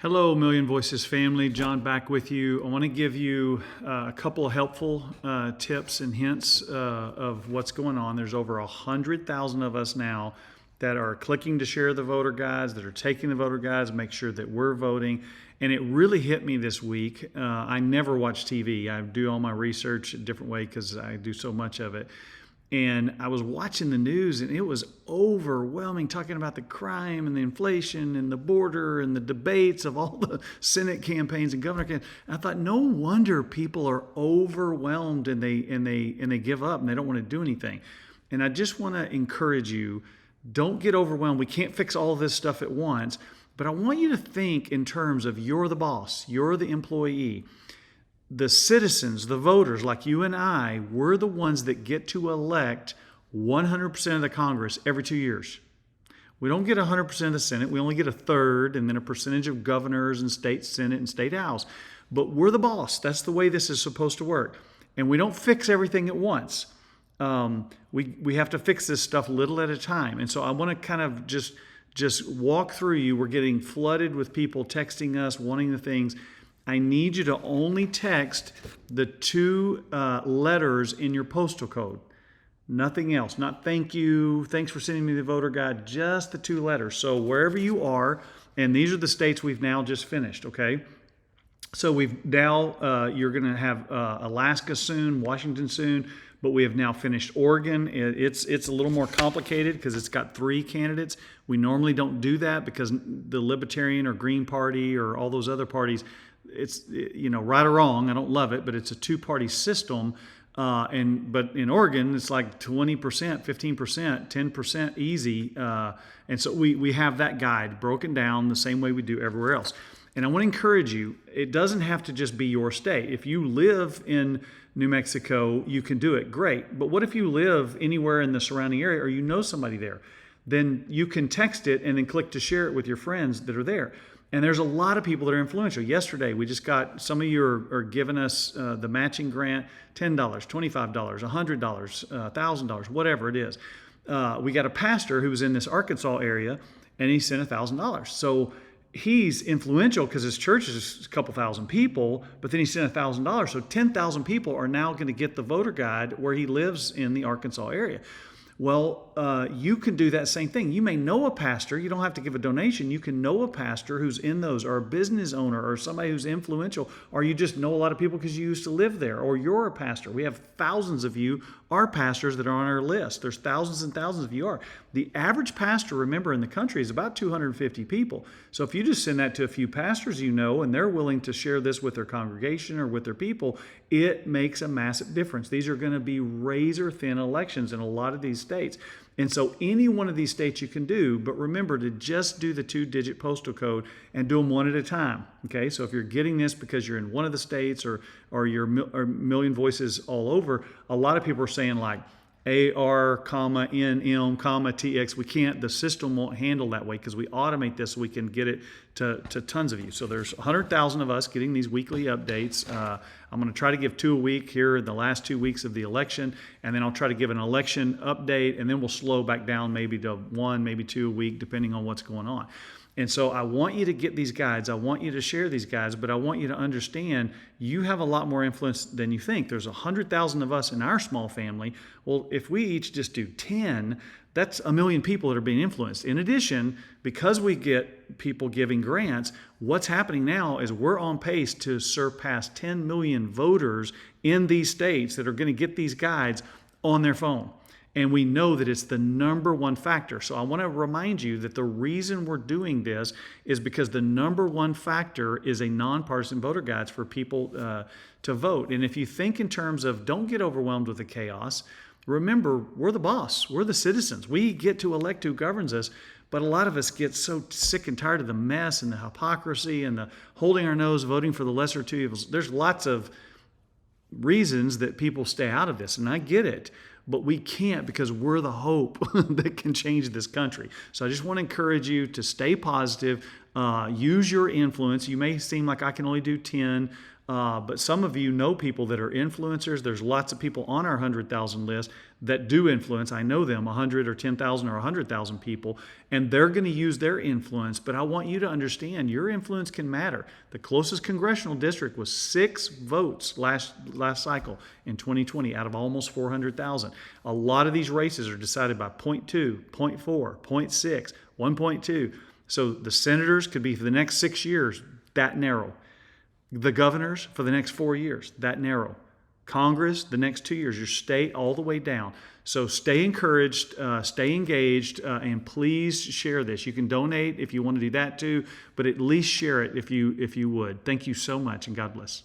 Hello, Million Voices family. John back with you. I want to give you a couple of helpful tips and hints of what's going on. There's over 100,000 of us now that are clicking to share the voter guides, that are taking the voter guides, make sure that we're voting. And it really hit me this week. I never watch TV. I do all my research a different way because I do so much of it. And I was watching the news, and it was overwhelming, talking about the crime and the inflation and the border and the debates of all the Senate campaigns and governor campaigns. And I thought, no wonder people are overwhelmed and they give up and they don't want to do anything. And I just want to encourage you, don't get overwhelmed. We can't fix all of this stuff at once, but I want you to think in terms of you're the boss, you're the employee. The citizens, the voters like you and I, we're the ones that get to elect 100% of the Congress every 2 years. We don't get 100% of the Senate. We only get a third and then a percentage of governors and state Senate and state House. But we're the boss. That's the way this is supposed to work. And we don't fix everything at once. We have to fix this stuff little at a time. And so I want to kind of just walk through you. We're getting flooded with people texting us, wanting the things. I need you to only text the two letters in your postal code. Nothing else. Not thank you, thanks for sending me the voter guide, just the two letters. So wherever you are, and these are the states we've now just finished, okay? So we've now, you're going to have Alaska soon, Washington soon, but we have now finished Oregon. It's a little more complicated because it's got 3 candidates. We normally don't do that because the Libertarian or Green Party or all those other parties, it's, right or wrong, I don't love it, but it's a 2-party system. But in Oregon, it's like 20%, 15%, 10% easy. And so we have that guide broken down the same way we do everywhere else. And I want to encourage you, it doesn't have to just be your state. If you live in New Mexico, you can do it, great. But what if you live anywhere in the surrounding area or you know somebody there? Then you can text it and then click to share it with your friends that are there. And there's a lot of people that are influential. Yesterday, we just got, some of you are giving us the matching grant, $10, $25, $100, $1,000, whatever it is. We got a pastor who was in this Arkansas area, and he sent $1,000. So he's influential because his church is a couple thousand people, but then he sent $1,000. So 10,000 people are now going to get the voter guide where he lives in the Arkansas area. Well, you can do that same thing. You may know a pastor. You don't have to give a donation. You can know a pastor who's in those, or a business owner, or somebody who's influential, or you just know a lot of people because you used to live there, or you're a pastor. We have thousands of you are pastors that are on our list. There's thousands and thousands of you are. The average pastor, remember, in the country is about 250 people. So if you just send that to a few pastors you know, and they're willing to share this with their congregation or with their people, it makes a massive difference. These are going to be razor-thin elections in a lot of these states. And so any one of these states you can do, but remember to just do the 2-digit postal code and do them one at a time. Okay, so if you're getting this because you're in one of the states or you're Million Voices all over, a lot of people are saying like AR, NM, TX. We can't, the system won't handle that way because we automate this so we can get it to tons of you. So there's 100,000 of us getting these weekly updates. I'm going to try to give 2 a week here in the last 2 weeks of the election, and then I'll try to give an election update, and then we'll slow back down maybe to 1, maybe 2 a week, depending on what's going on. And so I want you to get these guides. I want you to share these guides, but I want you to understand you have a lot more influence than you think. There's 100,000 of us in our small family. Well, if we each just do 10, that's 1 million people that are being influenced. In addition, because we get people giving grants, what's happening now is we're on pace to surpass 10 million voters in these states that are going to get these guides on their phone. And we know that it's the number one factor. So I want to remind you that the reason we're doing this is because the number one factor is a nonpartisan voter guides for people to vote. And if you think in terms of don't get overwhelmed with the chaos, remember, we're the boss. We're the citizens. We get to elect who governs us. But a lot of us get so sick and tired of the mess and the hypocrisy and the holding our nose, voting for the lesser two evils. There's lots of reasons that people stay out of this, and I get it. But we can't because we're the hope that can change this country. So I just want to encourage you to stay positive, use your influence. You may seem like I can only do 10. But some of you know people that are influencers. There's lots of people on our 100,000 list that do influence. I know them, 100 or 10,000 or 100,000 people, and they're going to use their influence. But I want you to understand your influence can matter. The closest congressional district was 6 votes last cycle in 2020 out of almost 400,000. A lot of these races are decided by 0.2, 0.4, 0.6, 1.2. So the senators could be for the next 6 years that narrow. The governors for the next 4 years, that narrow. Congress, the next 2 years, your state all the way down. So stay encouraged, stay engaged, and please share this. You can donate if you want to do that too, but at least share it if you would. Thank you so much, and God bless.